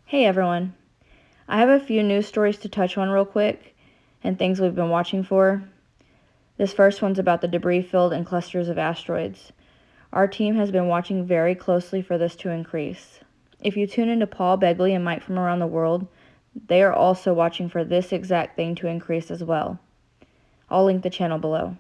Hey everyone. I have a few news stories to touch on real quick and things we've been watching for. This first one's about the debris field and clusters of asteroids. Our team has been watching very closely for this to increase. If you tune into Paul Begley and Mike from around the world, they are also watching for this exact thing to increase as well. I'll link the channel below.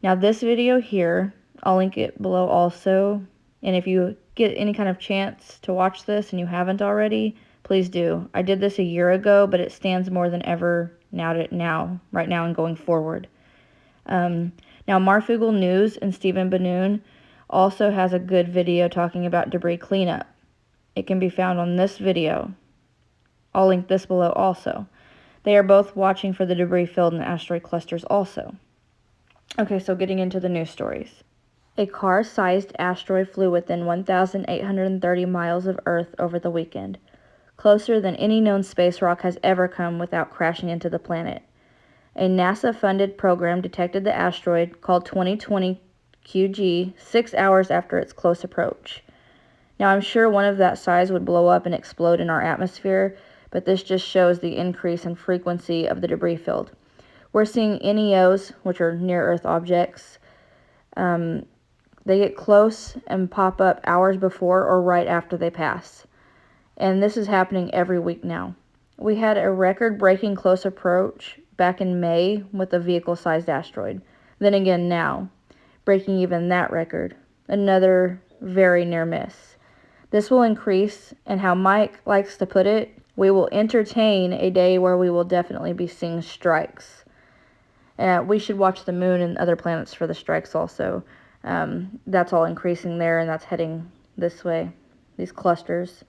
Now this video here, I'll link it below also, and if you get any kind of chance to watch this and you haven't already, please do. I did this a year ago, but it stands more than ever right now and going forward. Now Marfoogle News and Stephen Benoon also has a good video talking about debris cleanup. It can be found on this video. I'll link this below also. They are both watching for the debris field and asteroid clusters also. Okay, so getting into the news stories. A car-sized asteroid flew within 1,830 miles of Earth over the weekend, closer than any known space rock has ever come without crashing into the planet. A NASA-funded program detected the asteroid, called 2020 QG, 6 hours after its close approach. Now, I'm sure one of that size would blow up and explode in our atmosphere, but this just shows the increase in frequency of the debris field. We're seeing NEOs, which are near-Earth objects. They get close and pop up hours before or right after they pass. And this is happening every week now. We had a record-breaking close approach back in May with a vehicle-sized asteroid. Then again now, breaking even that record. Another very near miss. This will increase, and how Mike likes to put it, we will entertain a day where we will definitely be seeing strikes. We should watch the moon and other planets for the strikes also. That's all increasing there, and that's heading this way, these clusters.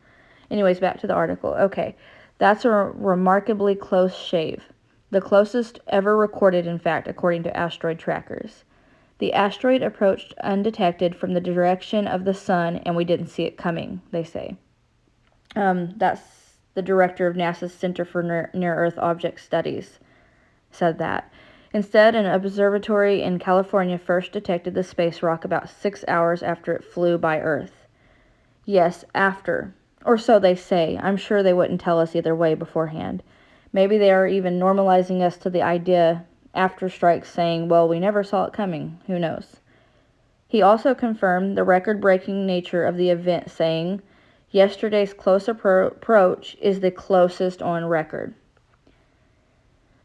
Anyways, back to the article. Okay, that's a remarkably close shave. The closest ever recorded, in fact, according to asteroid trackers. The asteroid approached undetected from the direction of the sun, and we didn't see it coming, they say. That's the director of NASA's Center for Near-Earth Object Studies said that. Instead, an observatory in California first detected the space rock about 6 hours after it flew by Earth. Yes, after. Or so they say. I'm sure they wouldn't tell us either way beforehand. Maybe they are even normalizing us to the idea after strikes, saying, well, we never saw it coming. Who knows? He also confirmed the record-breaking nature of the event, saying, yesterday's close approach is the closest on record.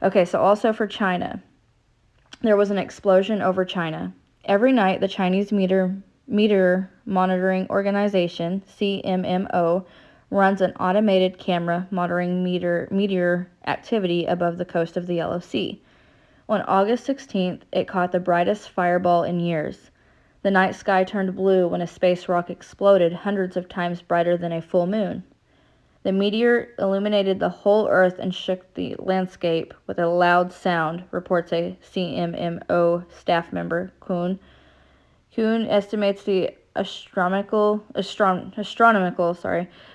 Okay, so also for China. There was an explosion over China. Every night, the Chinese Meteor Monitoring Organization, CMMO, runs an automated camera monitoring meteor activity above the coast of the Yellow Sea. On August 16th, it caught the brightest fireball in years. The night sky turned blue when a space rock exploded hundreds of times brighter than a full moon. The meteor illuminated the whole Earth and shook the landscape with a loud sound, reports a CMMO staff member, Kuhn. Kuhn estimates the astronomical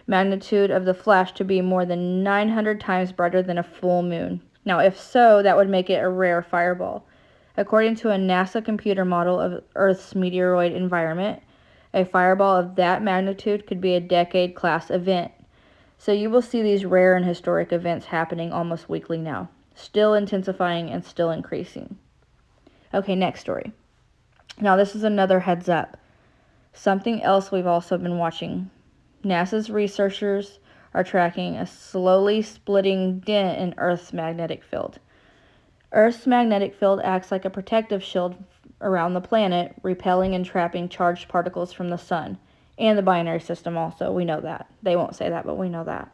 magnitude of the flash to be more than 900 times brighter than a full moon. Now, if so, that would make it a rare fireball. According to a NASA computer model of Earth's meteoroid environment, a fireball of that magnitude could be a decade-class event. So you will see these rare and historic events happening almost weekly now, still intensifying and still increasing. Okay, next story. Now this is another heads up. Something else we've also been watching. NASA's researchers are tracking a slowly splitting dent in Earth's magnetic field. Earth's magnetic field acts like a protective shield around the planet, repelling and trapping charged particles from the sun. And the binary system also, we know that. They won't say that, but we know that.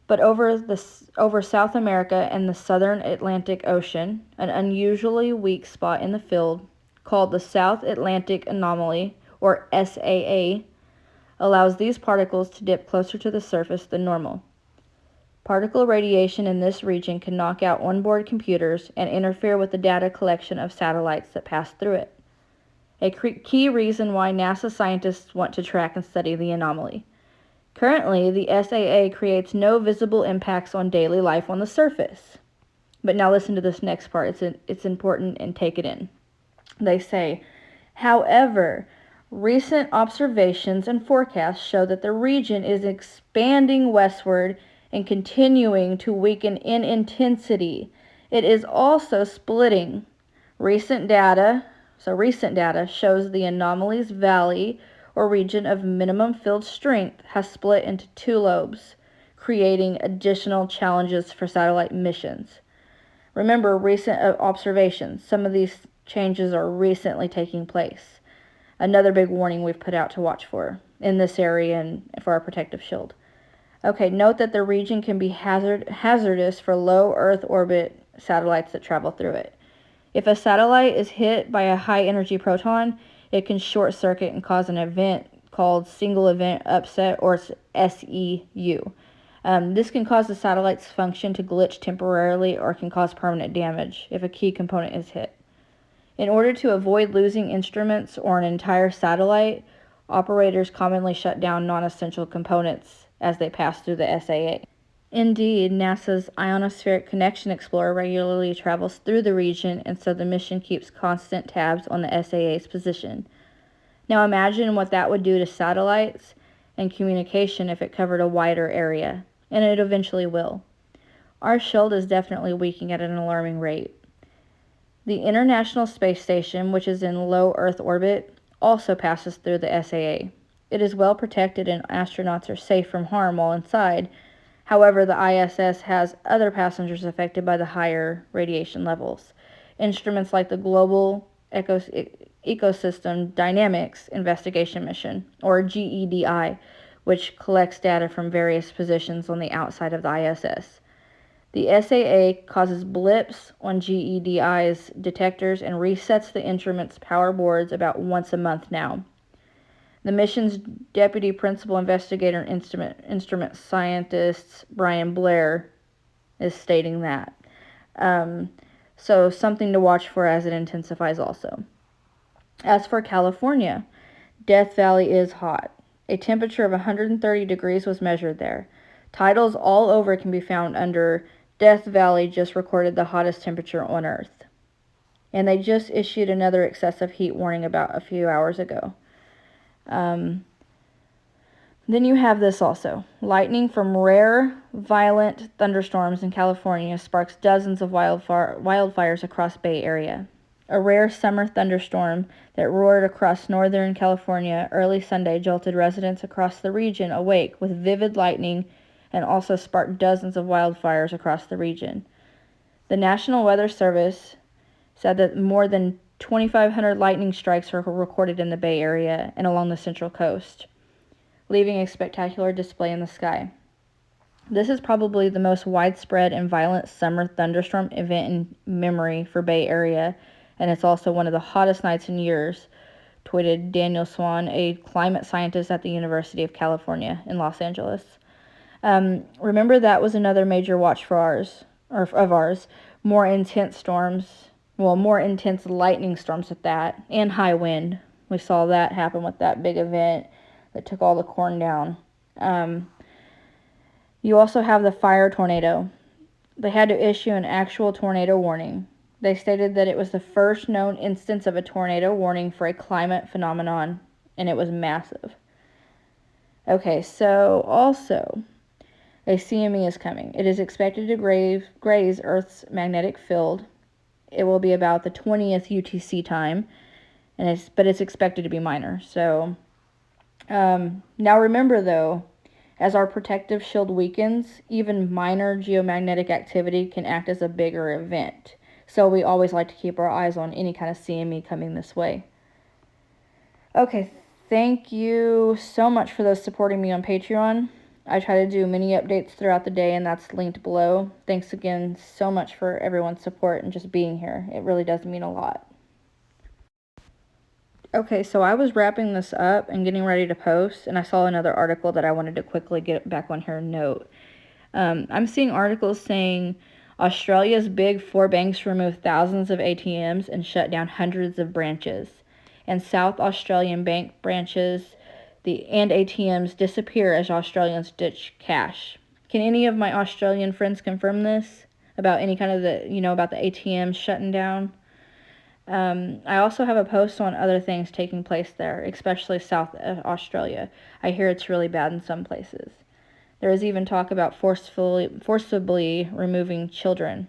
But over South America and the southern Atlantic Ocean, an unusually weak spot in the field, called the South Atlantic Anomaly, or SAA, allows these particles to dip closer to the surface than normal. Particle radiation in this region can knock out onboard computers and interfere with the data collection of satellites that pass through it. A key reason why NASA scientists want to track and study the anomaly. Currently, the SAA creates no visible impacts on daily life on the surface. But now listen to this next part. It's important, and take it in. They say, however, Recent observations and forecasts show that the region is expanding westward and continuing to weaken in intensity. It is also splitting. Recent data shows the Anomaly's valley or region of minimum field strength has split into two lobes, creating additional challenges for satellite missions. Remember recent observations. Some of these changes are recently taking place. Another big warning we've put out to watch for in this area and for our protective shield. Okay, note that the region can be hazardous for low Earth orbit satellites that travel through it. If a satellite is hit by a high energy proton, it can short circuit and cause an event called single event upset, or SEU. This can cause the satellite's function to glitch temporarily or can cause permanent damage if a key component is hit. In order to avoid losing instruments or an entire satellite, operators commonly shut down non-essential components as they pass through the SAA. Indeed, NASA's Ionospheric Connection Explorer regularly travels through the region, and so the mission keeps constant tabs on the SAA's position. Now imagine what that would do to satellites and communication if it covered a wider area, and it eventually will. Our shield is definitely weakening at an alarming rate. The International Space Station, which is in low Earth orbit, also passes through the SAA. It is well protected and astronauts are safe from harm while inside. However, the ISS has other passengers affected by the higher radiation levels. Instruments like the Global Ecosystem Dynamics Investigation Mission, or GEDI, which collects data from various positions on the outside of the ISS. The SAA causes blips on GEDI's detectors and resets the instrument's power boards about once a month now. The mission's deputy principal investigator and instrument scientist, Brian Blair, is stating that. So something to watch for as it intensifies also. As for California, Death Valley is hot. A temperature of 130 degrees was measured there. Titles all over can be found under Death Valley just recorded the hottest temperature on Earth. And they just issued another excessive heat warning about a few hours ago. Then you have this also. Lightning from rare, violent thunderstorms in California sparks dozens of wildfires across Bay Area. A rare summer thunderstorm that roared across northern California early Sunday jolted residents across the region awake with vivid lightning and also sparked dozens of wildfires across the region. The National Weather Service said that more than 2,500 lightning strikes were recorded in the Bay Area and along the Central Coast, leaving a spectacular display in the sky. This is probably the most widespread and violent summer thunderstorm event in memory for Bay Area, and it's also one of the hottest nights in years, tweeted Daniel Swan, a climate scientist at the University of California in Los Angeles. Remember that was another major watch for ours. More intense lightning storms at that, and high wind. We saw that happen with that big event that took all the corn down. You also have the fire tornado. They had to issue an actual tornado warning. They stated that it was the first known instance of a tornado warning for a climate phenomenon, and it was massive. Okay, so also, a CME is coming. It is expected to graze Earth's magnetic field. It will be about the 20th UTC time, but it's expected to be minor. So, now remember though, as our protective shield weakens, even minor geomagnetic activity can act as a bigger event. So we always like to keep our eyes on any kind of CME coming this way. Okay, thank you so much for those supporting me on Patreon. I try to do many updates throughout the day, and that's linked below. Thanks again so much for everyone's support and just being here. It really does mean a lot. Okay, so I was wrapping this up and getting ready to post, and I saw another article that I wanted to quickly get back on here and note. I'm seeing articles saying Australia's big four banks remove thousands of ATMs and shut down hundreds of branches, and South Australian bank branches and ATMs disappear as Australians ditch cash. Can any of my Australian friends confirm this about any kind of about the ATMs shutting down? I also have a post on other things taking place there, especially South Australia. I hear it's really bad in some places. There is even talk about forcibly removing children.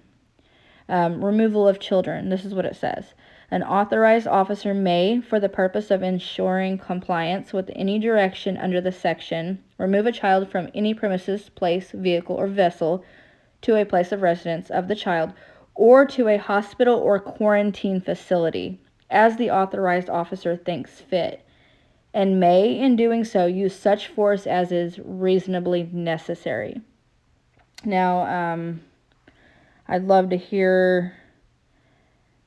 Removal of children. This is what it says. An authorized officer may, for the purpose of ensuring compliance with any direction under the section, remove a child from any premises, place, vehicle, or vessel to a place of residence of the child or to a hospital or quarantine facility as the authorized officer thinks fit, and may, in doing so, use such force as is reasonably necessary. Now, I'd love to hear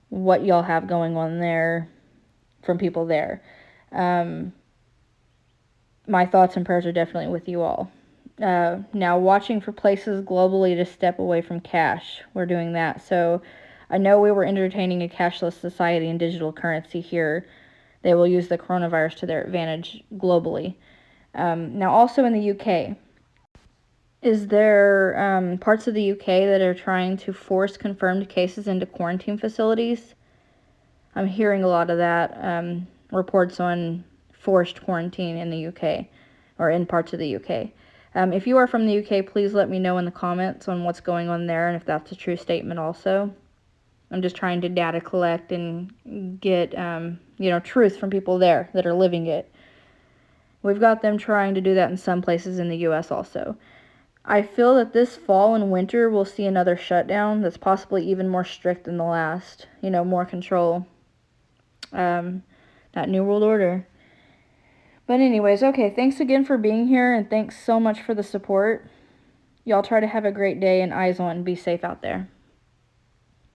what y'all have going on there from people there. My thoughts and prayers are definitely with you all. Now, watching for places globally to step away from cash. We're doing that. So I know we were entertaining a cashless society and digital currency here. They will use the coronavirus to their advantage globally. Now, also in the UK, is there parts of the UK that are trying to force confirmed cases into quarantine facilities? I'm hearing a lot of that, reports on forced quarantine in the UK, or in parts of the UK. If you are from the UK, please let me know in the comments on what's going on there and if that's a true statement also. I'm just trying to data collect and get, truth from people there that are living it. We've got them trying to do that in some places in the US also. I feel that this fall and winter we'll see another shutdown that's possibly even more strict than the last, more control. That New World Order. But anyways, okay, thanks again for being here, and thanks so much for the support. Y'all try to have a great day, and eyes on, be safe out there.